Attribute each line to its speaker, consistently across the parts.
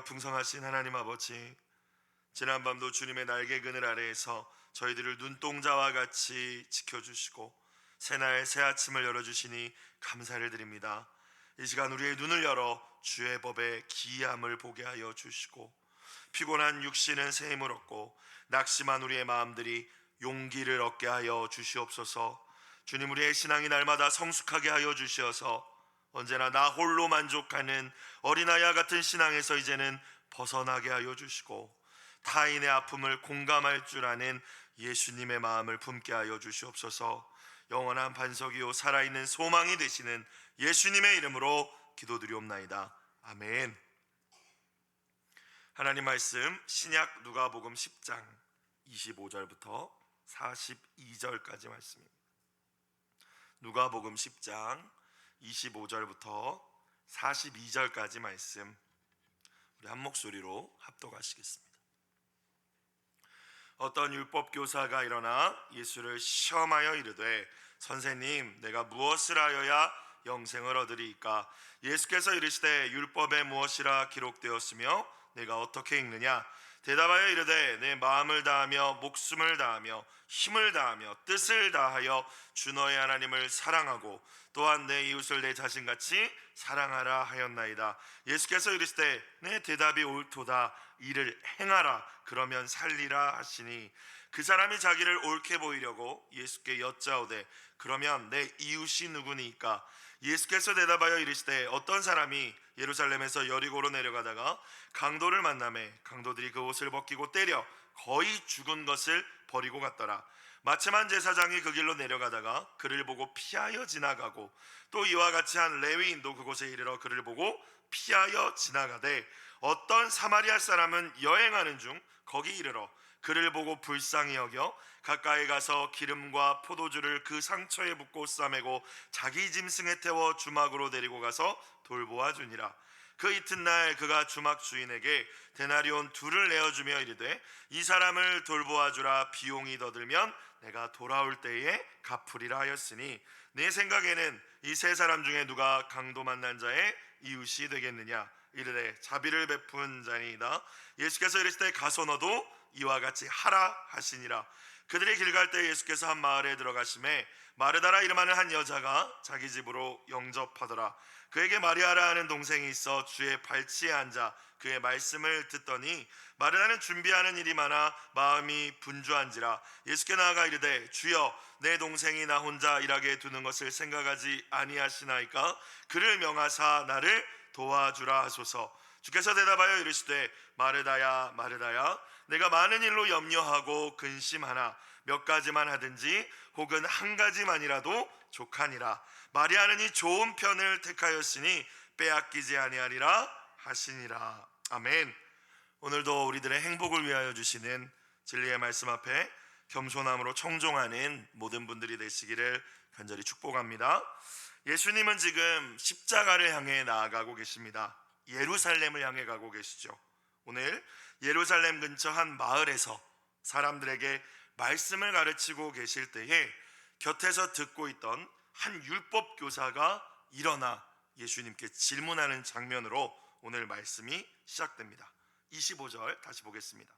Speaker 1: 은혜가 풍성하신 하나님 아버지, 지난밤도 주님의 날개 그늘 아래에서 저희들을 눈동자와 같이 지켜주시고 새날 새 아침을 열어주시니 감사를 드립니다. 이 시간 우리의 눈을 열어 주의 법의 기이함을 보게 하여 주시고 피곤한 육신은 새 힘을 얻고 낙심한 우리의 마음들이 용기를 얻게 하여 주시옵소서. 주님, 우리의 신앙이 날마다 성숙하게 하여 주시어서 언제나 나 홀로 만족하는 어린아이와 같은 신앙에서 이제는 벗어나게 하여 주시고 타인의 아픔을 공감할 줄 아는 예수님의 마음을 품게 하여 주시옵소서. 영원한 반석이요 살아있는 소망이 되시는 예수님의 이름으로 기도드리옵나이다. 아멘. 하나님 말씀 신약 누가복음 10장 25절부터 42절까지 말씀입니다. 누가복음 10장 25절부터 42절까지 말씀 우리 한 목소리로 합독하시겠습니다. 어떤 율법 교사가 일어나 예수를 시험하여 이르되 선생님, 내가 무엇을 하여야 영생을 얻으리이까? 예수께서 이르시되 율법에 무엇이라 기록되었으며 내가 어떻게 읽느냐? 대답하여 이르되 내 마음을 다하며 목숨을 다하며 힘을 다하며 뜻을 다하여 주 너의 하나님을 사랑하고 또한 내 이웃을 내 자신같이 사랑하라 하였나이다. 예수께서 이르시되 내 대답이 옳도다. 이를 행하라. 그러면 살리라 하시니 그 사람이 자기를 옳게 보이려고 예수께 여짜오되 그러면 내 이웃이 누구니까? 예수께서 대답하여 이르시되 어떤 사람이 예루살렘에서 여리고로 내려가다가 강도를 만나매 강도들이 그 옷을 벗기고 때려 거의 죽은 것을 버리고 갔더라. 마츠만 제사장이 그 길로 내려가다가 그를 보고 피하여 지나가고 또 이와 같이 한 레위인도 그곳에 이르러 그를 보고 피하여 지나가되 어떤 사마리아 사람은 여행하는 중 거기 이르러 그를 보고 불쌍히 여겨 가까이 가서 기름과 포도주를 그 상처에 붓고 싸매고 자기 짐승에 태워 주막으로 데리고 가서 돌보아 주니라. 그 이튿날 그가 주막 주인에게 데나리온 2를 내어주며 이르되 이 사람을 돌보아 주라. 비용이 더 들면 내가 돌아올 때에 갚으리라 하였으니 내 생각에는 이 세 사람 중에 누가 강도 만난 자의 이웃이 되겠느냐? 이르되 자비를 베푼 자니이다. 예수께서 이르시되 가서 너도 이와 같이 하라 하시니라. 그들이 길 갈 때 예수께서 한 마을에 들어가심에 마르다라 이름하는 한 여자가 자기 집으로 영접하더라. 그에게 마리아라 하는 동생이 있어 주의 발치에 앉아 그의 말씀을 듣더니 마르다는 준비하는 일이 많아 마음이 분주한지라. 예수께 나아가 이르되 주여, 내 동생이 나 혼자 일하게 두는 것을 생각하지 아니하시나이까? 그를 명하사 나를 도와주라 하소서. 주께서 대답하여 이르시되 마르다야 마르다야, 내가 많은 일로 염려하고 근심하나 몇 가지만 하든지 혹은 한 가지만이라도 족하니라. 마리아는 이 좋은 편을 택하였으니 빼앗기지 아니하리라 하시니라. 아멘. 오늘도 우리들의 행복을 위하여 주시는 진리의 말씀 앞에 겸손함으로 청종하는 모든 분들이 되시기를 간절히 축복합니다. 예수님은 지금 십자가를 향해 나아가고 계십니다. 예루살렘을 향해 가고 계시죠. 오늘 예루살렘 근처 한 마을에서 사람들에게 말씀을 가르치고 계실 때에 곁에서 듣고 있던 한 율법 교사가 일어나 예수님께 질문하는 장면으로 오늘 말씀이 시작됩니다. 25절 다시 보겠습니다.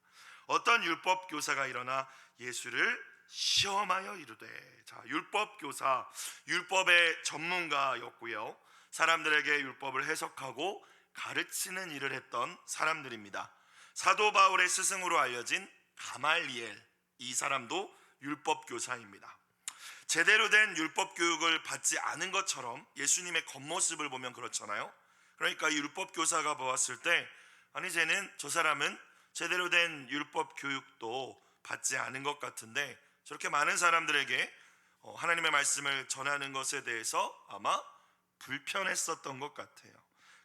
Speaker 1: 어떤 율법 교사가 일어나 예수를 시험하여 이르되. 자, 율법 교사, 율법의 전문가였고요, 사람들에게 율법을 해석하고 가르치는 일을 했던 사람들입니다. 사도 바울의 스승으로 알려진 가말리엘, 이 사람도 율법 교사입니다. 제대로 된 율법 교육을 받지 않은 것처럼 예수님의 겉모습을 보면 그렇잖아요. 그러니까 율법 교사가 보았을 때 아니, 저 사람은 제대로 된 율법 교육도 받지 않은 것 같은데 저렇게 많은 사람들에게 하나님의 말씀을 전하는 것에 대해서 아마 불편했었던 것 같아요.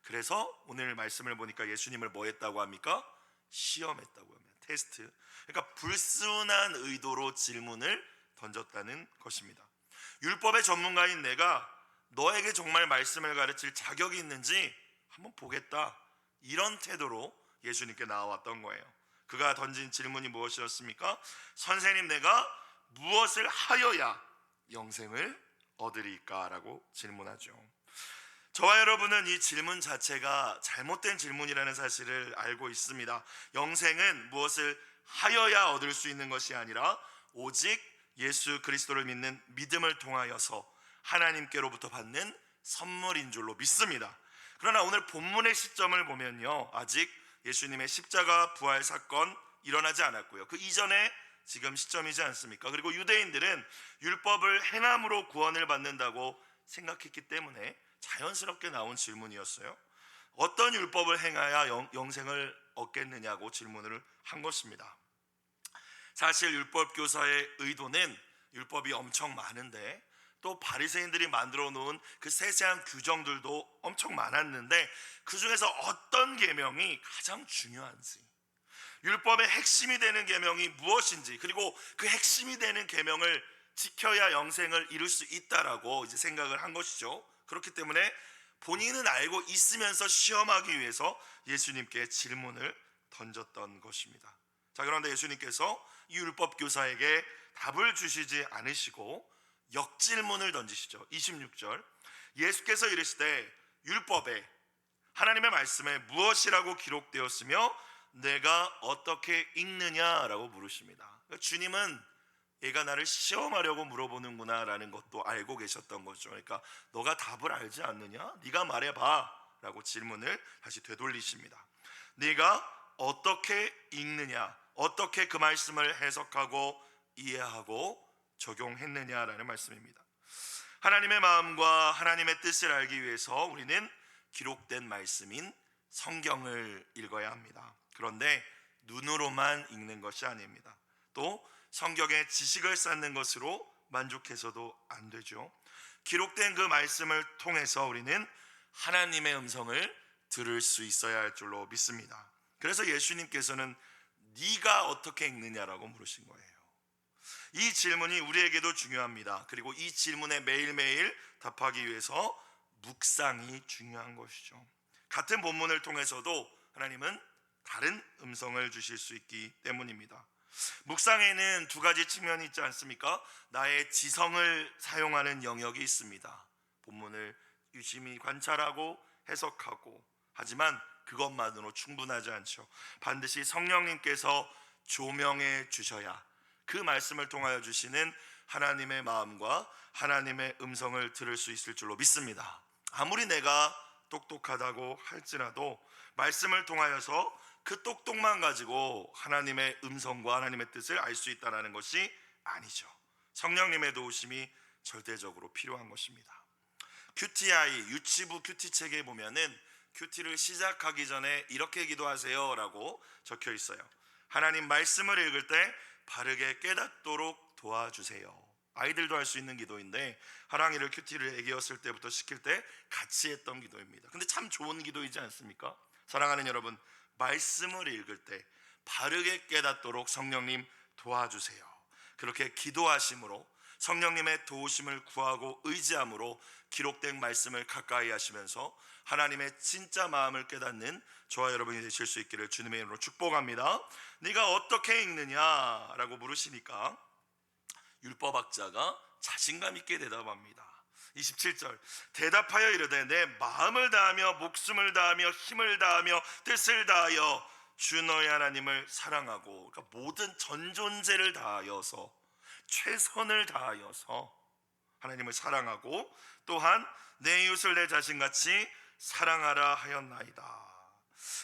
Speaker 1: 그래서 오늘 말씀을 보니까 예수님을 뭐 했다고 합니까? 시험했다고 합니다. 테스트. 그러니까 불순한 의도로 질문을 던졌다는 것입니다. 율법의 전문가인 내가 너에게 정말 말씀을 가르칠 자격이 있는지 한번 보겠다, 이런 태도로 예수님께 나와왔던 거예요. 그가 던진 질문이 무엇이었습니까? 선생님, 내가 무엇을 하여야 영생을 얻으리까? 라고 질문하죠. 저와 여러분은 이 질문 자체가 잘못된 질문이라는 사실을 알고 있습니다. 영생은 무엇을 하여야 얻을 수 있는 것이 아니라 오직 예수 그리스도를 믿는 믿음을 통하여서 하나님께로부터 받는 선물인 줄로 믿습니다. 그러나 오늘 본문의 시점을 보면요, 아직 예수님의 십자가 부활 사건 일어나지 않았고요, 그 이전에 지금 시점이지 않습니까? 그리고 유대인들은 율법을 행함으로 구원을 받는다고 생각했기 때문에 자연스럽게 나온 질문이었어요. 어떤 율법을 행하야 영생을 얻겠느냐고 질문을 한 것입니다. 사실 율법 교사의 의도는 율법이 엄청 많은데 또 바리새인들이 만들어 놓은 그 세세한 규정들도 엄청 많았는데 그 중에서 어떤 계명이 가장 중요한지, 율법의 핵심이 되는 계명이 무엇인지, 그리고 그 핵심이 되는 계명을 지켜야 영생을 이룰 수 있다라고 이제 생각을 한 것이죠. 그렇기 때문에 본인은 알고 있으면서 시험하기 위해서 예수님께 질문을 던졌던 것입니다. 자, 그런데 예수님께서 이 율법 교사에게 답을 주시지 않으시고 역질문을 던지시죠. 26절, 예수께서 이르시되 율법에 하나님의 말씀에 무엇이라고 기록되었으며 내가 어떻게 읽느냐라고 물으십니다. 주님은 얘가 나를 시험하려고 물어보는구나 라는 것도 알고 계셨던 거죠. 그러니까 너가 답을 알지 않느냐? 네가 말해봐 라고 질문을 다시 되돌리십니다. 네가 어떻게 읽느냐? 어떻게 그 말씀을 해석하고 이해하고 적용했느냐라는 말씀입니다. 하나님의 마음과 하나님의 뜻을 알기 위해서 우리는 기록된 말씀인 성경을 읽어야 합니다. 그런데 눈으로만 읽는 것이 아닙니다. 또 성경의 지식을 쌓는 것으로 만족해서도 안 되죠. 기록된 그 말씀을 통해서 우리는 하나님의 음성을 들을 수 있어야 할 줄로 믿습니다. 그래서 예수님께서는 네가 어떻게 읽느냐라고 물으신 거예요. 이 질문이 우리에게도 중요합니다. 그리고 이 질문에 매일매일 답하기 위해서 묵상이 중요한 것이죠. 같은 본문을 통해서도 하나님은 다른 음성을 주실 수 있기 때문입니다. 묵상에는 두 가지 측면이 있지 않습니까? 나의 지성을 사용하는 영역이 있습니다. 본문을 유심히 관찰하고 해석하고, 하지만 그것만으로 충분하지 않죠. 반드시 성령님께서 조명해 주셔야 그 말씀을 통하여 주시는 하나님의 마음과 하나님의 음성을 들을 수 있을 줄로 믿습니다. 아무리 내가 똑똑하다고 할지라도 말씀을 통하여서 그 똑똑만 가지고 하나님의 음성과 하나님의 뜻을 알 수 있다는 것이 아니죠. 성령님의 도우심이 절대적으로 필요한 것입니다. QTI 유치부 큐티 책에 보면은 큐티를 시작하기 전에 이렇게 기도하세요 라고 적혀 있어요. 하나님 말씀을 읽을 때 바르게 깨닫도록 도와주세요. 아이들도 할 수 있는 기도인데 하랑이를 큐티를 애기였을 때부터 시킬 때 같이 했던 기도입니다. 근데 참 좋은 기도이지 않습니까? 사랑하는 여러분, 말씀을 읽을 때 바르게 깨닫도록 성령님 도와주세요. 그렇게 기도하심으로 성령님의 도우심을 구하고 의지함으로 기록된 말씀을 가까이 하시면서 하나님의 진짜 마음을 깨닫는 저와 여러분이 되실 수 있기를 주님의 이름으로 축복합니다. 네가 어떻게 읽느냐라고 물으시니까 율법학자가 자신감 있게 대답합니다. 27절, 대답하여 이르되 내 마음을 다하며 목숨을 다하며 힘을 다하며 뜻을 다하여 주 너희 하나님을 사랑하고, 그러니까 모든 전 존재를 다하여서, 최선을 다하여서 하나님을 사랑하고 또한 내 이웃을 내 자신같이 사랑하라 하였나이다.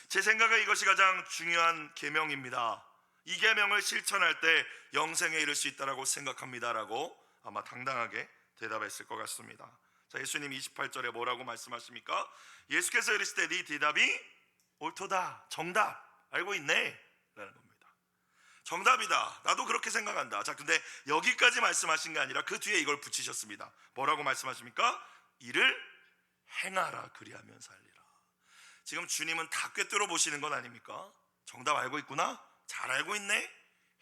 Speaker 1: 제 생각에 이것이 가장 중요한 계명입니다. 이 계명을 실천할 때 영생에 이를 수 있다라고 생각합니다라고 아마 당당하게 대답했을 것 같습니다. 자, 예수님 28절에 뭐라고 말씀하십니까? 예수께서 이르시되 네 대답이 옳도다, 정답, 알고 있네 라는 겁니다. 정답이다, 나도 그렇게 생각한다. 자, 근데 여기까지 말씀하신 게 아니라 그 뒤에 이걸 붙이셨습니다. 뭐라고 말씀하십니까? 이를 행하라, 그리하면 살리라. 지금 주님은 다 꿰뚫어 보시는 건 아닙니까? 정답 알고 있구나, 잘 알고 있네,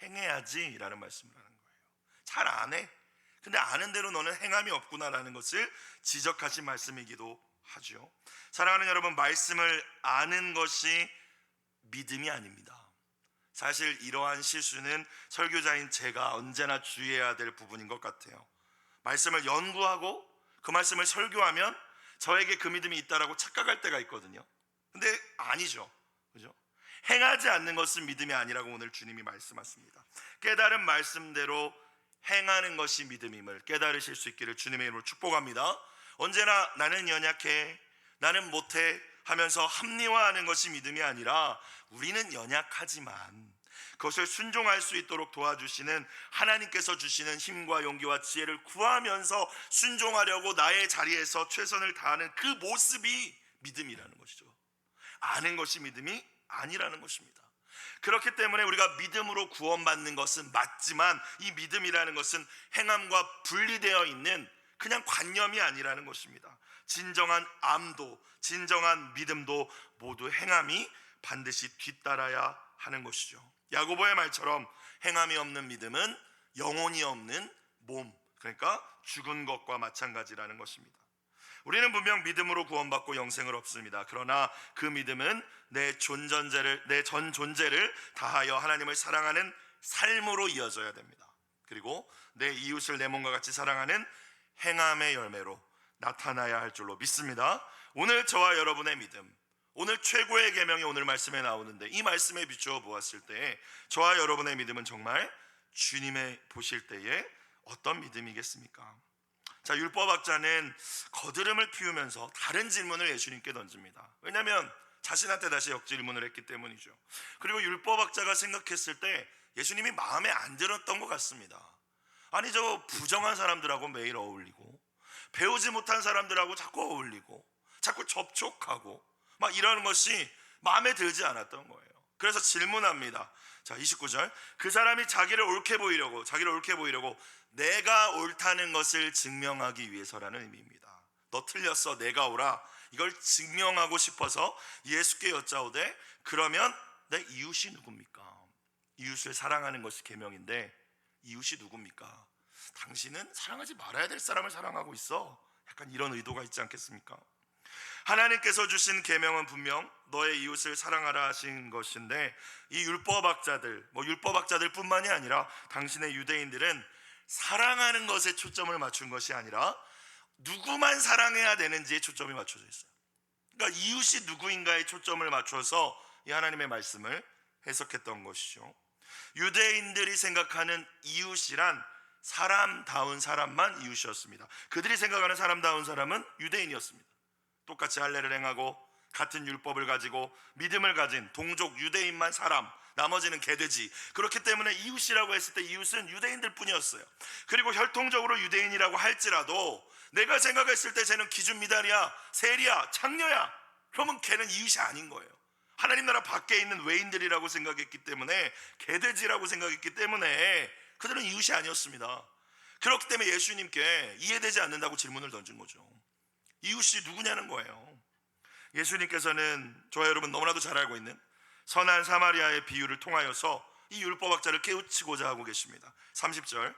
Speaker 1: 행해야지 라는 말씀을 하는 거예요. 잘 안 해, 근데 아는 대로 너는 행함이 없구나라는 것을 지적하신 말씀이기도 하죠. 사랑하는 여러분, 말씀을 아는 것이 믿음이 아닙니다. 사실 이러한 실수는 설교자인 제가 언제나 주의해야 될 부분인 것 같아요. 말씀을 연구하고 그 말씀을 설교하면 저에게 그 믿음이 있다라고 착각할 때가 있거든요. 근데 아니죠. 그죠? 행하지 않는 것은 믿음이 아니라고 오늘 주님이 말씀하십니다. 깨달은 말씀대로 행하는 것이 믿음임을 깨달으실 수 있기를 주님의 이름으로 축복합니다. 언제나 나는 연약해, 나는 못해 하면서 합리화하는 것이 믿음이 아니라 우리는 연약하지만 그것을 순종할 수 있도록 도와주시는 하나님께서 주시는 힘과 용기와 지혜를 구하면서 순종하려고 나의 자리에서 최선을 다하는 그 모습이 믿음이라는 것이죠. 아는 것이 믿음이 아니라는 것입니다. 그렇기 때문에 우리가 믿음으로 구원받는 것은 맞지만 이 믿음이라는 것은 행함과 분리되어 있는 그냥 관념이 아니라는 것입니다. 진정한 암도 진정한 믿음도 모두 행함이 반드시 뒤따라야 하는 것이죠. 야고보의 말처럼 행함이 없는 믿음은 영혼이 없는 몸, 그러니까 죽은 것과 마찬가지라는 것입니다. 우리는 분명 믿음으로 구원받고 영생을 얻습니다. 그러나 그 믿음은 내 전 존재를 다하여 하나님을 사랑하는 삶으로 이어져야 됩니다. 그리고 내 이웃을 내 몸과 같이 사랑하는 행함의 열매로 나타나야 할 줄로 믿습니다. 오늘 저와 여러분의 믿음, 오늘 최고의 계명이 오늘 말씀에 나오는데 이 말씀에 비추어 보았을 때 저와 여러분의 믿음은 정말 주님의 보실 때에 어떤 믿음이겠습니까? 자, 율법학자는 거드름을 피우면서 다른 질문을 예수님께 던집니다. 왜냐하면 자신한테 다시 역질문을 했기 때문이죠. 그리고 율법학자가 생각했을 때 예수님이 마음에 안 들었던 것 같습니다. 아니, 저 부정한 사람들하고 매일 어울리고 배우지 못한 사람들하고 자꾸 어울리고 자꾸 접촉하고 막 이러는 것이 마음에 들지 않았던 거예요. 그래서 질문합니다. 자, 29절, 그 사람이 자기를 옳게 보이려고 내가 옳다는 것을 증명하기 위해서라는 의미입니다. 너 틀렸어, 내가 옳아, 이걸 증명하고 싶어서 예수께 여짜오되 그러면 내 이웃이 누굽니까? 이웃을 사랑하는 것이 계명인데 이웃이 누굽니까? 당신은 사랑하지 말아야 될 사람을 사랑하고 있어. 약간 이런 의도가 있지 않겠습니까? 하나님께서 주신 계명은 분명 너의 이웃을 사랑하라 하신 것인데 이 율법학자들 뿐만이 아니라 당신의 유대인들은 사랑하는 것에 초점을 맞춘 것이 아니라 누구만 사랑해야 되는지에 초점이 맞춰져 있어요. 그러니까 이웃이 누구인가에 초점을 맞춰서 이 하나님의 말씀을 해석했던 것이죠. 유대인들이 생각하는 이웃이란 사람다운 사람만 이웃이었습니다. 그들이 생각하는 사람다운 사람은 유대인이었습니다. 똑같이 할례를 행하고 같은 율법을 가지고 믿음을 가진 동족 유대인만 사람, 나머지는 개돼지. 그렇기 때문에 이웃이라고 했을 때 이웃은 유대인들 뿐이었어요. 그리고 혈통적으로 유대인이라고 할지라도 내가 생각했을 때 쟤는 기준 미달이야, 세리야, 창녀야, 그러면 걔는 이웃이 아닌 거예요. 하나님 나라 밖에 있는 외인들이라고 생각했기 때문에, 개돼지라고 생각했기 때문에 그들은 이웃이 아니었습니다. 그렇기 때문에 예수님께 이해되지 않는다고 질문을 던진 거죠. 이웃이 누구냐는 거예요. 예수님께서는 저와 여러분 너무나도 잘 알고 있는 선한 사마리아의 비유를 통하여서 이 율법학자를 깨우치고자 하고 계십니다. 30절,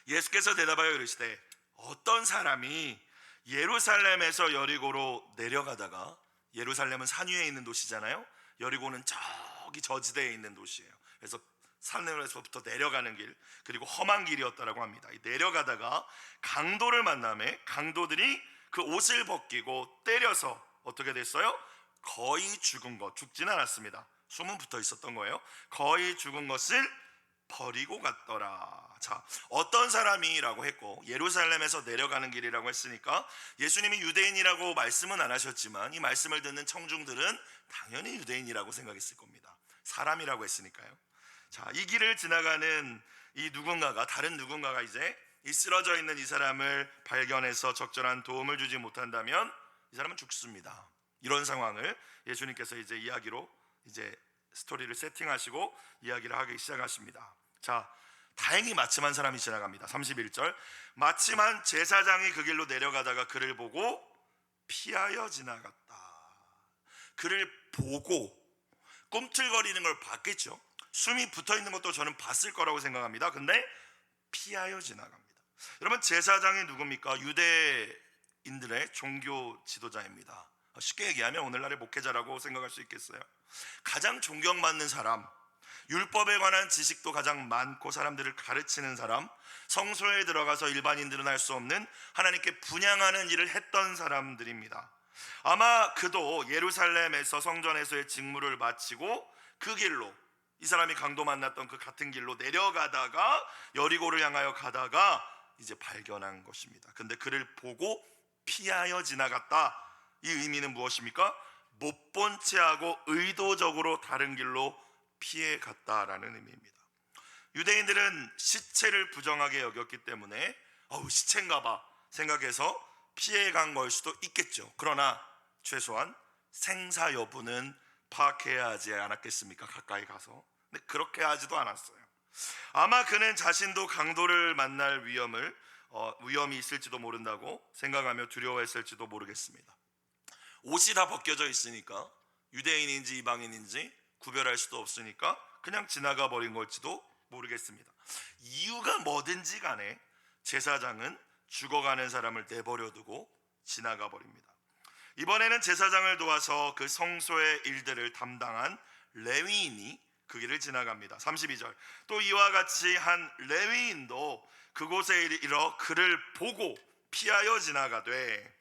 Speaker 1: 예수께서 대답하여 이르시되 어떤 사람이 예루살렘에서 여리고로 내려가다가, 예루살렘은 산 위에 있는 도시잖아요. 여리고는 저기 저지대에 있는 도시예요. 그래서 산에서부터 내려가는 길, 그리고 험한 길이었다라고 합니다. 내려가다가 강도를 만나매 강도들이 그 옷을 벗기고 때려서 어떻게 됐어요? 거의 죽은 것, 죽지는 않았습니다. 숨은 붙어 있었던 거예요. 거의 죽은 것을 버리고 갔더라. 자, 어떤 사람이라고 했고 예루살렘에서 내려가는 길이라고 했으니까 예수님이 유대인이라고 말씀은 안 하셨지만 이 말씀을 듣는 청중들은 당연히 유대인이라고 생각했을 겁니다. 사람이라고 했으니까요. 자, 이 길을 지나가는 이 누군가가, 다른 누군가가 이제 이 쓰러져 있는 이 사람을 발견해서 적절한 도움을 주지 못한다면 이 사람은 죽습니다. 이런 상황을 예수님께서 이제 이야기로 이제 스토리를 세팅하시고 이야기를 하기 시작하십니다. 자, 다행히 마침 한 사람이 지나갑니다. 31절, 마침 한 제사장이 그 길로 내려가다가 그를 보고 피하여 지나갔다. 그를 보고 꿈틀거리는 걸 봤겠죠. 숨이 붙어있는 것도 저는 봤을 거라고 생각합니다. 근데 피하여 지나갑니다. 여러분, 제사장이 누굽니까? 유대인들의 종교 지도자입니다. 쉽게 얘기하면 오늘날의 목회자라고 생각할 수 있겠어요. 가장 존경받는 사람, 율법에 관한 지식도 가장 많고 사람들을 가르치는 사람, 성소에 들어가서 일반인들은 할 수 없는 하나님께 분향하는 일을 했던 사람들입니다. 아마 그도 예루살렘에서 성전에서의 직무를 마치고 그 길로, 이 사람이 강도 만났던 그 같은 길로 내려가다가 여리고를 향하여 가다가 이제 발견한 것입니다. 근데 그를 보고 피하여 지나갔다. 이 의미는 무엇입니까? 못 본 채 하고 의도적으로 다른 길로 피해 갔다라는 의미입니다. 유대인들은 시체를 부정하게 여겼기 때문에 시체인가 봐 생각해서 피해 간 걸 수도 있겠죠. 그러나 최소한 생사 여부는 파악해야 하지 않았겠습니까? 가까이 가서. 근데 그렇게 하지도 않았어요. 아마 그는 자신도 강도를 만날 위험이 있을지도 모른다고 생각하며 두려워했을지도 모르겠습니다. 옷이 다 벗겨져 있으니까 유대인인지 이방인인지 구별할 수도 없으니까 그냥 지나가 버린 걸지도 모르겠습니다. 이유가 뭐든지 간에 제사장은 죽어가는 사람을 내버려 두고 지나가 버립니다. 이번에는 제사장을 도와서 그 성소의 일들을 담당한 레위인이 그 길을 지나갑니다. 32절, 또 이와 같이 한 레위인도 그곳에 이르러 그를 보고 피하여 지나가되,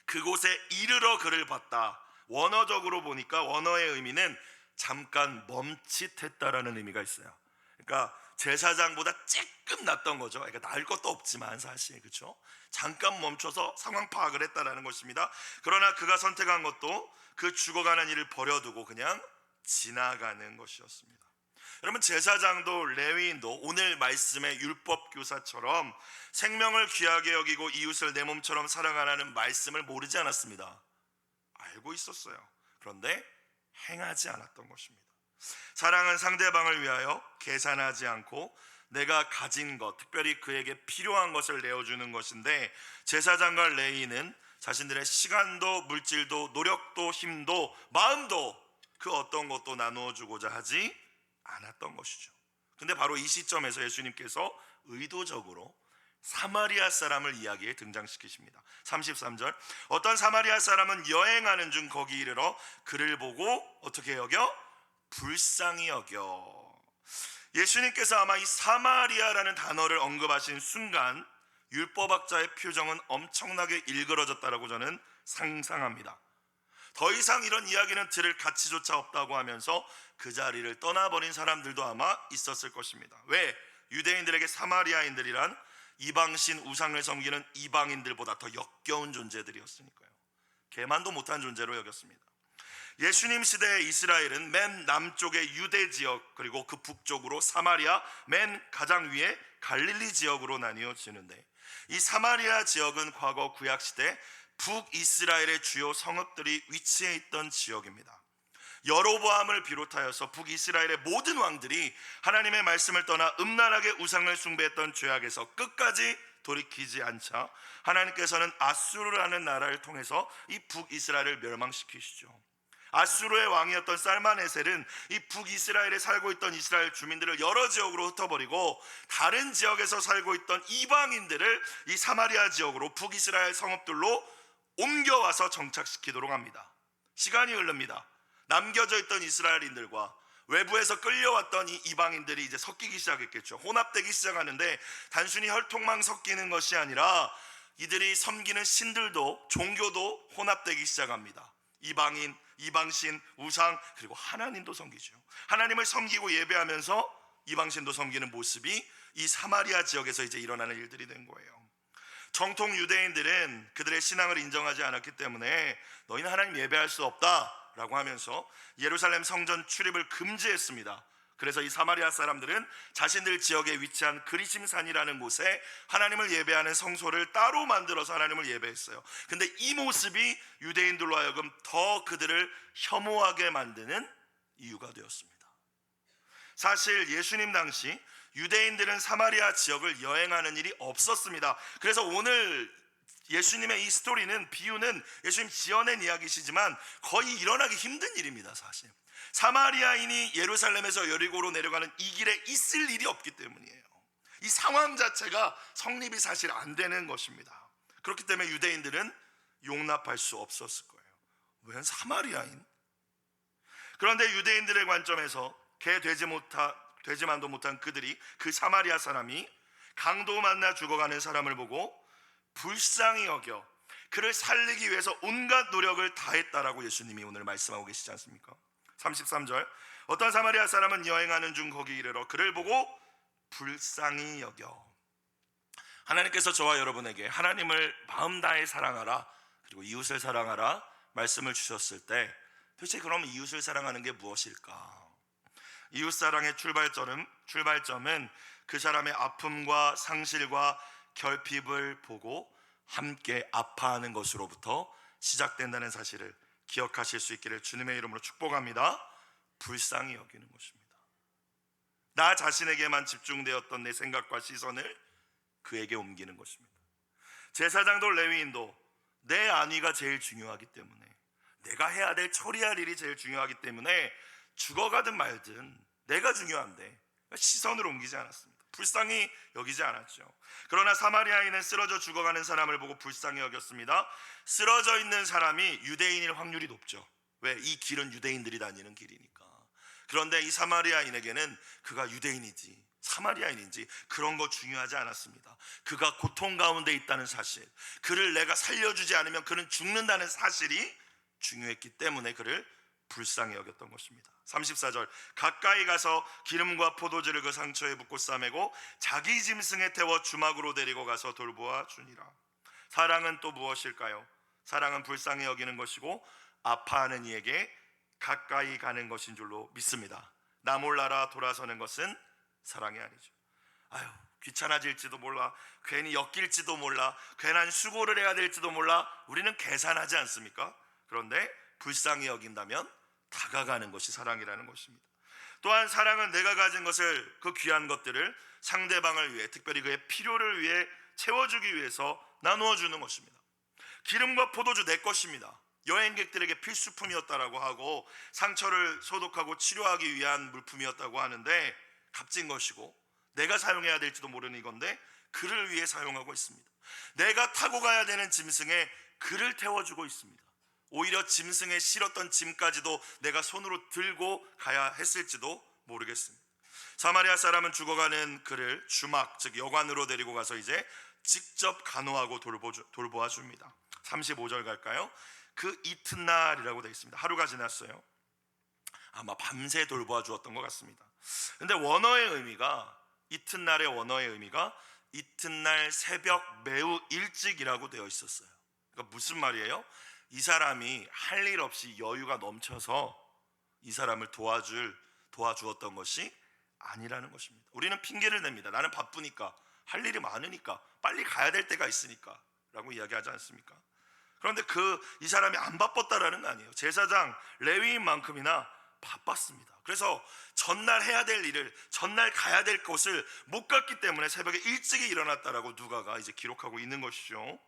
Speaker 1: 그곳에 이르러 그를 봤다. 원어적으로 보니까 원어의 의미는 잠깐 멈칫했다라는 의미가 있어요. 그러니까 제사장보다 조금 낫던 거죠. 그러니까 나을 것도 없지만 사실, 그렇죠? 잠깐 멈춰서 상황 파악을 했다라는 것입니다. 그러나 그가 선택한 것도 그 죽어가는 일을 버려두고 그냥 지나가는 것이었습니다. 여러분, 제사장도 레위인도 오늘 말씀의 율법 교사처럼 생명을 귀하게 여기고 이웃을 내 몸처럼 사랑하라는 말씀을 모르지 않았습니다. 알고 있었어요. 그런데 행하지 않았던 것입니다. 사랑은 상대방을 위하여 계산하지 않고 내가 가진 것, 특별히 그에게 필요한 것을 내어주는 것인데, 제사장과 레위인은 자신들의 시간도 물질도 노력도 힘도 마음도 그 어떤 것도 나누어 주고자 하지 않았던 것이죠. 근데 바로 이 시점에서 예수님께서 의도적으로 사마리아 사람을 이야기에 등장시키십니다. 33절, 어떤 사마리아 사람은 여행하는 중 거기 이르러 그를 보고 어떻게 여겨? 불쌍히 여겨. 예수님께서 아마 이 사마리아라는 단어를 언급하신 순간 율법학자의 표정은 엄청나게 일그러졌다라고 저는 상상합니다. 더 이상 이런 이야기는 들을 가치조차 없다고 하면서 그 자리를 떠나버린 사람들도 아마 있었을 것입니다. 왜? 유대인들에게 사마리아인들이란 이방신 우상을 섬기는 이방인들보다 더 역겨운 존재들이었으니까요. 개만도 못한 존재로 여겼습니다. 예수님 시대의 이스라엘은 맨 남쪽의 유대 지역, 그리고 그 북쪽으로 사마리아, 맨 가장 위에 갈릴리 지역으로 나뉘어지는데, 이 사마리아 지역은 과거 구약시대 북이스라엘의 주요 성읍들이 위치해 있던 지역입니다. 여로보암을 비롯하여서 북이스라엘의 모든 왕들이 하나님의 말씀을 떠나 음란하게 우상을 숭배했던 죄악에서 끝까지 돌이키지 않자 하나님께서는 아수르라는 나라를 통해서 이 북이스라엘을 멸망시키시죠. 아수르의 왕이었던 살마네셀은 이 북이스라엘에 살고 있던 이스라엘 주민들을 여러 지역으로 흩어버리고 다른 지역에서 살고 있던 이방인들을 이 사마리아 지역으로 북이스라엘 성읍들로 옮겨와서 정착시키도록 합니다. 시간이 흐릅니다. 남겨져 있던 이스라엘인들과 외부에서 끌려왔던 이 이방인들이 이제 섞이기 시작했겠죠. 혼합되기 시작하는데 단순히 혈통만 섞이는 것이 아니라 이들이 섬기는 신들도 종교도 혼합되기 시작합니다. 이방인, 이방신, 우상, 그리고 하나님도 섬기죠. 하나님을 섬기고 예배하면서 이방신도 섬기는 모습이 이 사마리아 지역에서 이제 일어나는 일들이 된 거예요. 정통 유대인들은 그들의 신앙을 인정하지 않았기 때문에 너희는 하나님 예배할 수 없다라고 하면서 예루살렘 성전 출입을 금지했습니다. 그래서 이 사마리아 사람들은 자신들 지역에 위치한 그리심산이라는 곳에 하나님을 예배하는 성소를 따로 만들어서 하나님을 예배했어요. 근데 이 모습이 유대인들로 하여금 더 그들을 혐오하게 만드는 이유가 되었습니다. 사실 예수님 당시 유대인들은 사마리아 지역을 여행하는 일이 없었습니다. 그래서 오늘 예수님의 이 스토리는, 비유는 예수님 지어낸 이야기시지만 거의 일어나기 힘든 일입니다. 사실 사마리아인이 예루살렘에서 여리고로 내려가는 이 길에 있을 일이 없기 때문이에요. 이 상황 자체가 성립이 사실 안 되는 것입니다. 그렇기 때문에 유대인들은 용납할 수 없었을 거예요. 왜 사마리아인? 그런데 유대인들의 관점에서 개 되지만도 못한 그들이, 그 사마리아 사람이 강도 만나 죽어가는 사람을 보고 불쌍히 여겨 그를 살리기 위해서 온갖 노력을 다했다라고 예수님이 오늘 말씀하고 계시지 않습니까? 33절, 어떤 사마리아 사람은 여행하는 중 거기 이르러 그를 보고 불쌍히 여겨. 하나님께서 저와 여러분에게 하나님을 마음 다해 사랑하라, 그리고 이웃을 사랑하라 말씀을 주셨을 때, 도대체 그럼 이웃을 사랑하는 게 무엇일까? 이웃사랑의 출발점은 그 사람의 아픔과 상실과 결핍을 보고 함께 아파하는 것으로부터 시작된다는 사실을 기억하실 수 있기를 주님의 이름으로 축복합니다. 불쌍히 여기는 것입니다. 나 자신에게만 집중되었던 내 생각과 시선을 그에게 옮기는 것입니다. 제사장도 레위인도 내 안위가 제일 중요하기 때문에, 내가 해야 될 처리할 일이 제일 중요하기 때문에 죽어가든 말든 내가 중요한데 시선을 옮기지 않았습니다. 불쌍히 여기지 않았죠. 그러나 사마리아인은 쓰러져 죽어가는 사람을 보고 불쌍히 여겼습니다. 쓰러져 있는 사람이 유대인일 확률이 높죠. 왜? 이 길은 유대인들이 다니는 길이니까. 그런데 이 사마리아인에게는 그가 유대인이지 사마리아인인지 그런 거 중요하지 않았습니다. 그가 고통 가운데 있다는 사실, 그를 내가 살려주지 않으면 그는 죽는다는 사실이 중요했기 때문에 그를 불쌍히 여겼던 것입니다. 34절, 가까이 가서 기름과 포도주를 그 상처에 붓고 싸매고 자기 짐승에 태워 주막으로 데리고 가서 돌보아 주니라. 사랑은 또 무엇일까요? 사랑은 불쌍히 여기는 것이고 아파하는 이에게 가까이 가는 것인 줄로 믿습니다. 나 몰라라 돌아서는 것은 사랑이 아니죠. 아유, 귀찮아질지도 몰라, 괜히 엮일지도 몰라, 괜한 수고를 해야 될지도 몰라, 우리는 계산하지 않습니까? 그런데 불쌍히 여긴다면 다가가는 것이 사랑이라는 것입니다. 또한 사랑은 내가 가진 것을, 그 귀한 것들을 상대방을 위해, 특별히 그의 필요를 위해 채워주기 위해서 나누어 주는 것입니다. 기름과 포도주 내 것입니다. 여행객들에게 필수품이었다라고 하고 상처를 소독하고 치료하기 위한 물품이었다고 하는데 값진 것이고 내가 사용해야 될지도 모르는 이건데 그를 위해 사용하고 있습니다. 내가 타고 가야 되는 짐승에 그를 태워주고 있습니다. 오히려 짐승에 실었던 짐까지도 내가 손으로 들고 가야 했을지도 모르겠습니다. 사마리아 사람은 죽어가는 그를 주막, 즉 여관으로 데리고 가서 이제 직접 간호하고 돌보아 줍니다. 35절 갈까요? 그 이튿날이라고 되어 있습니다. 하루가 지났어요. 아마 밤새 돌보아 주었던 것 같습니다. 근데 원어의 의미가, 이튿날의 원어의 의미가 이튿날 새벽 매우 일찍이라고 되어 있었어요. 그러니까 무슨 말이에요? 이 사람이 할 일 없이 여유가 넘쳐서 이 사람을 도와주었던 것이 아니라는 것입니다. 우리는 핑계를 냅니다. 나는 바쁘니까, 할 일이 많으니까, 빨리 가야 될 때가 있으니까 라고 이야기하지 않습니까? 그런데 이 사람이 안 바빴다라는 거 아니에요. 제사장 레위인만큼이나 바빴습니다. 그래서 전날 해야 될 일을, 전날 가야 될 곳을 못 갔기 때문에 새벽에 일찍이 일어났다라고 누가가 이제 기록하고 있는 것이죠.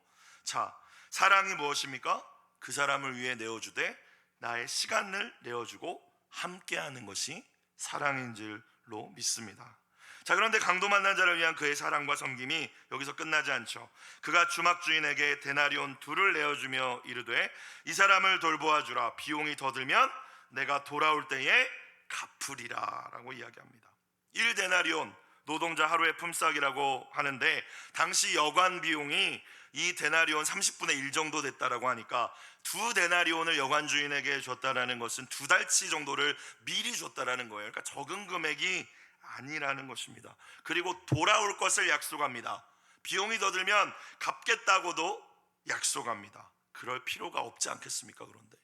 Speaker 1: 자, 사랑이 무엇입니까? 그 사람을 위해 내어주되 나의 시간을 내어주고 함께하는 것이 사랑인 줄로 믿습니다. 자, 그런데 강도 만난 자를 위한 그의 사랑과 섬김이 여기서 끝나지 않죠. 그가 주막 주인에게 데나리온 2를 내어주며 이르되 이 사람을 돌보아 주라. 비용이 더 들면 내가 돌아올 때에 갚으리라 라고 이야기합니다. 1데나리온, 노동자 하루의 품삯이라고 하는데 당시 여관 비용이 이 데나리온 30분의 1 정도 됐다라고 하니까 2데나리온을 여관 주인에게 줬다라는 것은 2달치 정도를 미리 줬다라는 거예요. 그러니까 적은 금액이 아니라는 것입니다. 그리고 돌아올 것을 약속합니다. 비용이 더 들면 갚겠다고도 약속합니다. 그럴 필요가 없지 않겠습니까? 그런데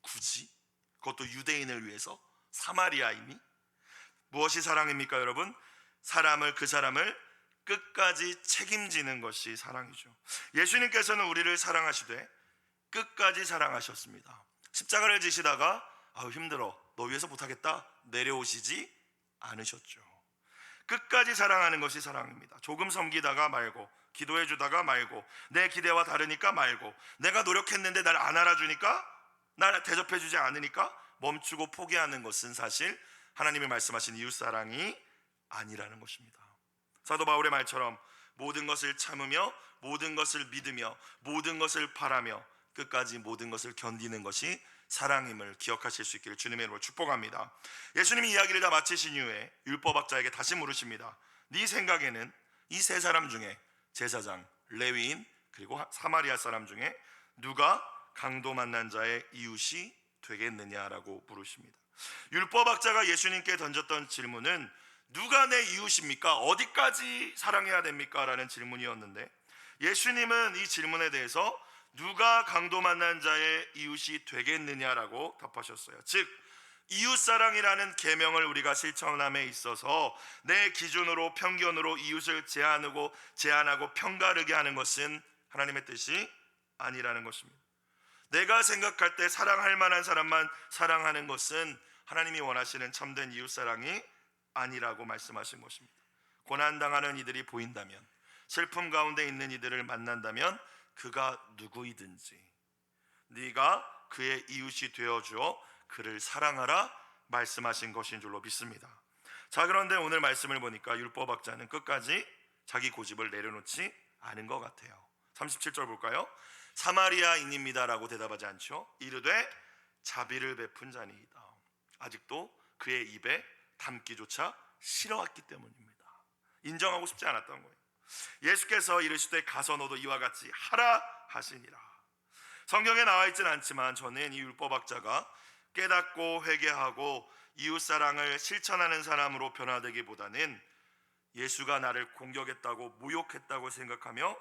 Speaker 1: 굳이, 그것도 유대인을 위해서, 사마리아인이. 무엇이 사랑입니까 여러분? 그 사람을 끝까지 책임지는 것이 사랑이죠. 예수님께서는 우리를 사랑하시되 끝까지 사랑하셨습니다. 십자가를 지시다가 힘들어, 너 위해서 못하겠다 내려오시지 않으셨죠. 끝까지 사랑하는 것이 사랑입니다. 조금 섬기다가 말고, 기도해 주다가 말고, 내 기대와 다르니까 말고, 내가 노력했는데 날 안 알아주니까, 날 대접해 주지 않으니까 멈추고 포기하는 것은 사실 하나님이 말씀하신 이웃사랑이 아니라는 것입니다. 사도 바울의 말처럼 모든 것을 참으며 모든 것을 믿으며 모든 것을 바라며 끝까지 모든 것을 견디는 것이 사랑임을 기억하실 수 있기를 주님의 이름으로 축복합니다. 예수님이 이야기를 다 마치신 이후에 율법학자에게 다시 물으십니다. 네 생각에는 이 세 사람 중에 제사장, 레위인, 그리고 사마리아 사람 중에 누가 강도 만난 자의 이웃이 되겠느냐라고 물으십니다. 율법학자가 예수님께 던졌던 질문은 누가 내 이웃입니까? 어디까지 사랑해야 됩니까? 라는 질문이었는데, 예수님은 이 질문에 대해서 누가 강도 만난 자의 이웃이 되겠느냐라고 답하셨어요. 즉, 이웃사랑이라는 계명을 우리가 실천함에 있어서 내 기준으로, 편견으로 이웃을 제한하고 편가르게 하는 것은 하나님의 뜻이 아니라는 것입니다. 내가 생각할 때 사랑할 만한 사람만 사랑하는 것은 하나님이 원하시는 참된 이웃사랑이 아니라고 말씀하신 것입니다. 고난당하는 이들이 보인다면, 슬픔 가운데 있는 이들을 만난다면 그가 누구이든지 네가 그의 이웃이 되어주어 그를 사랑하라 말씀하신 것인 줄로 믿습니다. 자, 그런데 오늘 말씀을 보니까 율법학자는 끝까지 자기 고집을 내려놓지 않은 것 같아요. 37절 볼까요? 사마리아인입니다라고 대답하지 않죠. 이르되 자비를 베푼 자니이다. 아직도 그의 입에 담기조차 싫어했기 때문입니다. 인정하고 싶지 않았던 거예요. 예수께서 이르시되 가서 너도 이와 같이 하라 하시니라. 성경에 나와 있지는 않지만 저는 이 율법학자가 깨닫고 회개하고 이웃사랑을 실천하는 사람으로 변화되기보다는 예수가 나를 공격했다고 모욕했다고 생각하며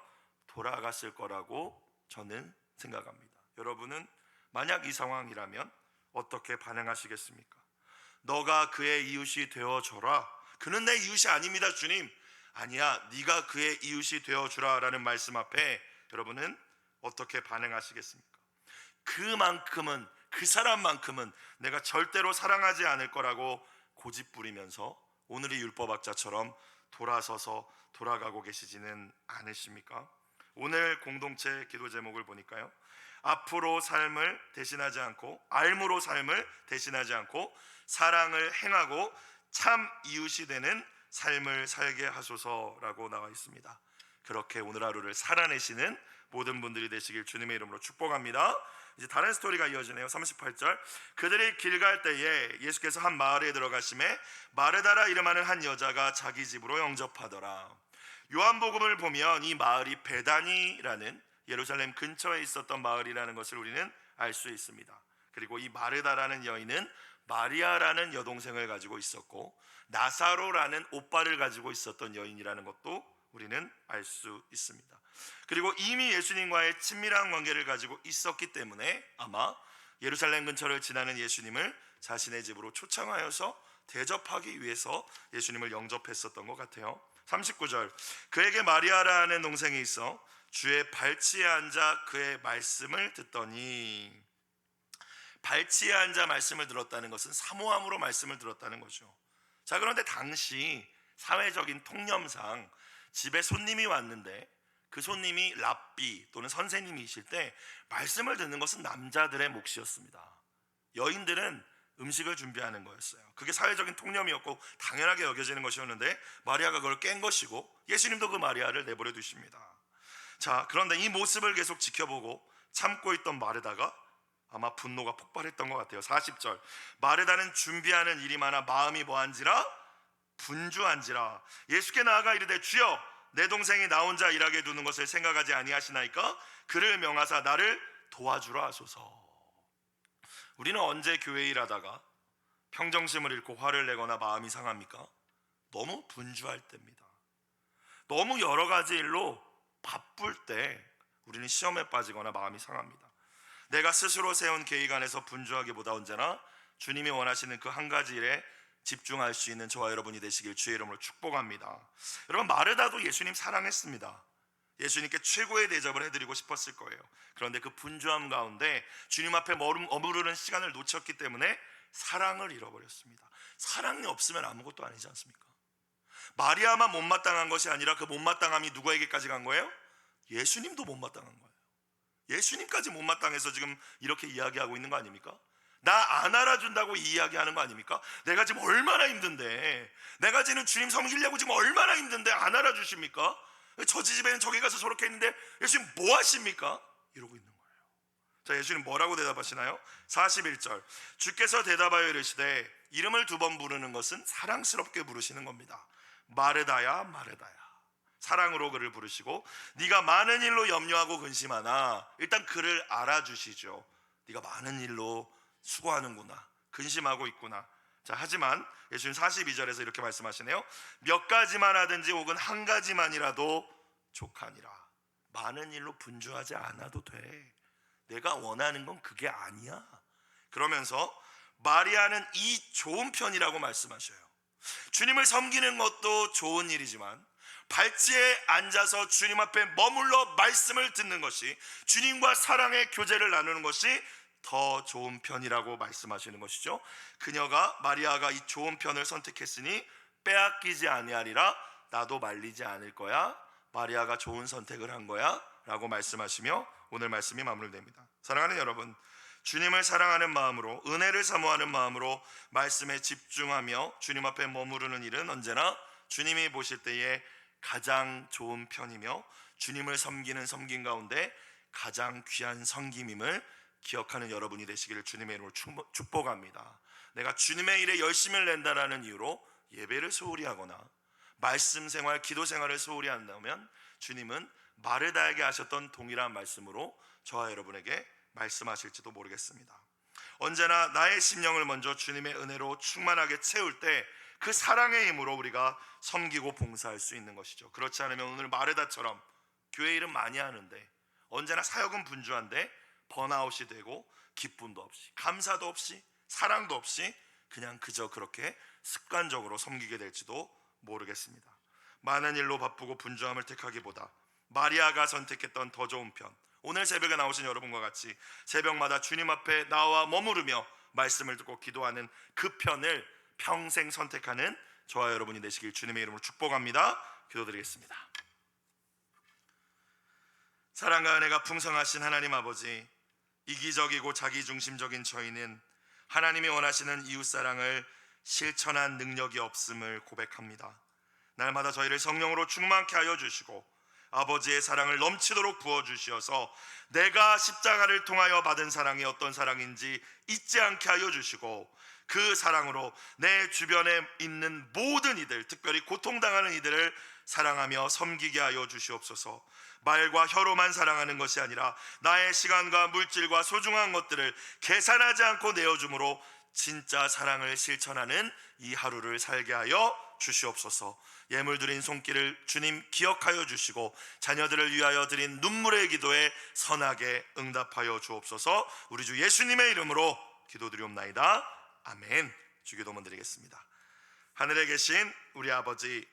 Speaker 1: 돌아갔을 거라고 저는 생각합니다. 여러분은 만약 이 상황이라면 어떻게 반응하시겠습니까? 너가 그의 이웃이 되어줘라. 그는 내 이웃이 아닙니다, 주님. 아니야, 네가 그의 이웃이 되어주라 라는 말씀 앞에 여러분은 어떻게 반응하시겠습니까? 그만큼은, 그 사람만큼은 내가 절대로 사랑하지 않을 거라고 고집 부리면서 오늘의 율법학자처럼 돌아서서 돌아가고 계시지는 않으십니까? 오늘 공동체 기도 제목을 보니까요, 앞으로 삶을 대신하지 않고, 알므로 삶을 대신하지 않고 사랑을 행하고 참 이웃이 되는 삶을 살게 하소서라고 나와 있습니다. 그렇게 오늘 하루를 살아내시는 모든 분들이 되시길 주님의 이름으로 축복합니다. 이제 다른 스토리가 이어지네요. 38절, 그들이 길 갈 때에 예수께서 한 마을에 들어가심에 마르다라 이름하는 한 여자가 자기 집으로 영접하더라. 요한복음을 보면 이 마을이 베다니라는 예루살렘 근처에 있었던 마을이라는 것을 우리는 알 수 있습니다. 그리고 이 마르다라는 여인은 마리아라는 여동생을 가지고 있었고 나사로라는 오빠를 가지고 있었던 여인이라는 것도 우리는 알 수 있습니다. 그리고 이미 예수님과의 친밀한 관계를 가지고 있었기 때문에 아마 예루살렘 근처를 지나는 예수님을 자신의 집으로 초청하여서 대접하기 위해서 예수님을 영접했었던 것 같아요. 39절, 그에게 마리아라는 동생이 있어 주의 발치에 앉아 그의 말씀을 듣더니, 발치에 앉아 말씀을 들었다는 것은 사모함으로 말씀을 들었다는 거죠. 자, 그런데 당시 사회적인 통념상 집에 손님이 왔는데 그 손님이 랍비 또는 선생님이실 때 말씀을 듣는 것은 남자들의 몫이었습니다. 여인들은 음식을 준비하는 거였어요. 그게 사회적인 통념이었고 당연하게 여겨지는 것이었는데 마리아가 그걸 깬 것이고 예수님도 그 마리아를 내버려 두십니다. 자, 그런데 이 모습을 계속 지켜보고 참고 있던 마르다가 아마 분노가 폭발했던 것 같아요. 40절, 마르다는 준비하는 일이 많아 마음이 뭐한지라 분주한지라 예수께 나아가 이르되 주여 내 동생이 나 혼자 일하게 두는 것을 생각하지 아니하시나이까 그를 명하사 나를 도와주라 하소서. 우리는 언제 교회 일하다가 평정심을 잃고 화를 내거나 마음이 상합니까? 너무 분주할 때입니다. 너무 여러 가지 일로 바쁠 때 우리는 시험에 빠지거나 마음이 상합니다. 내가 스스로 세운 계획 안에서 분주하기보다 언제나 주님이 원하시는 그 한 가지 일에 집중할 수 있는 저와 여러분이 되시길 주의 이름으로 축복합니다. 여러분, 마르다도 예수님 사랑했습니다. 예수님께 최고의 대접을 해드리고 싶었을 거예요. 그런데 그 분주함 가운데 주님 앞에 머무르는 시간을 놓쳤기 때문에 사랑을 잃어버렸습니다. 사랑이 없으면 아무것도 아니지 않습니까? 마리아만 못마땅한 것이 아니라 그 못마땅함이 누구에게까지 간 거예요? 예수님도 못마땅한 거예요. 예수님까지 못마땅해서 지금 이렇게 이야기하고 있는 거 아닙니까? 나 안 알아준다고 이야기하는 거 아닙니까? 내가 지금 얼마나 힘든데, 내가 지금 주님 섬기려고 지금 얼마나 힘든데 안 알아주십니까? 저 집에는 저기 가서 저렇게 했는데 예수님 뭐 하십니까? 이러고 있는 거예요. 자, 예수님 뭐라고 대답하시나요? 41절, 주께서 대답하여 이르시되 이름을 2번 부르는 것은 사랑스럽게 부르시는 겁니다. 마르다야 마르다야, 사랑으로 그를 부르시고 네가 많은 일로 염려하고 근심하나, 일단 그를 알아주시죠. 네가 많은 일로 수고하는구나, 근심하고 있구나. 자, 하지만 예수님 42절에서 이렇게 말씀하시네요. 몇 가지만 하든지 혹은 한 가지만이라도 족하니라. 많은 일로 분주하지 않아도 돼. 내가 원하는 건 그게 아니야. 그러면서 마리아는 이 좋은 편이라고 말씀하셔요. 주님을 섬기는 것도 좋은 일이지만 발치에 앉아서 주님 앞에 머물러 말씀을 듣는 것이, 주님과 사랑의 교제를 나누는 것이 더 좋은 편이라고 말씀하시는 것이죠. 그녀가, 마리아가 이 좋은 편을 선택했으니 빼앗기지 아니하리라. 나도 말리지 않을 거야. 마리아가 좋은 선택을 한 거야 라고 말씀하시며 오늘 말씀이 마무리됩니다. 사랑하는 여러분, 주님을 사랑하는 마음으로, 은혜를 사모하는 마음으로 말씀에 집중하며 주님 앞에 머무르는 일은 언제나 주님이 보실 때에 가장 좋은 편이며 주님을 섬기는 섬김 가운데 가장 귀한 섬김임을 기억하는 여러분이 되시기를 주님의 이름으로 축복합니다. 내가 주님의 일에 열심을 낸다라는 이유로 예배를 소홀히 하거나 말씀 생활, 기도 생활을 소홀히 한다면 주님은 마르다에게 하셨던 동일한 말씀으로 저와 여러분에게 말씀하실지도 모르겠습니다. 언제나 나의 심령을 먼저 주님의 은혜로 충만하게 채울 때 그 사랑의 힘으로 우리가 섬기고 봉사할 수 있는 것이죠. 그렇지 않으면 오늘 마르다처럼 교회 일은 많이 하는데 언제나 사역은 분주한데 번아웃이 되고 기쁨도 없이, 감사도 없이, 사랑도 없이 그냥 그저 그렇게 습관적으로 섬기게 될지도 모르겠습니다. 많은 일로 바쁘고 분주함을 택하기보다 마리아가 선택했던 더 좋은 편, 오늘 새벽에 나오신 여러분과 같이 새벽마다 주님 앞에 나와 머무르며 말씀을 듣고 기도하는 그 편을 평생 선택하는 저와 여러분이 되시길 주님의 이름으로 축복합니다. 기도드리겠습니다. 사랑과 은혜가 풍성하신 하나님 아버지, 이기적이고 자기중심적인 저희는 하나님이 원하시는 이웃사랑을 실천한 능력이 없음을 고백합니다. 날마다 저희를 성령으로 충만케 하여 주시고 아버지의 사랑을 넘치도록 부어주시어서 내가 십자가를 통하여 받은 사랑이 어떤 사랑인지 잊지 않게 하여 주시고 그 사랑으로 내 주변에 있는 모든 이들, 특별히 고통당하는 이들을 사랑하며 섬기게 하여 주시옵소서. 말과 혀로만 사랑하는 것이 아니라 나의 시간과 물질과 소중한 것들을 계산하지 않고 내어줌으로 진짜 사랑을 실천하는 이 하루를 살게 하여 주시옵소서. 예물 드린 손길을 주님 기억하여 주시고 자녀들을 위하여 드린 눈물의 기도에 선하게 응답하여 주옵소서. 우리 주 예수님의 이름으로 기도드리옵나이다. 아멘. 주기도문 드리겠습니다. 하늘에 계신 우리 아버지,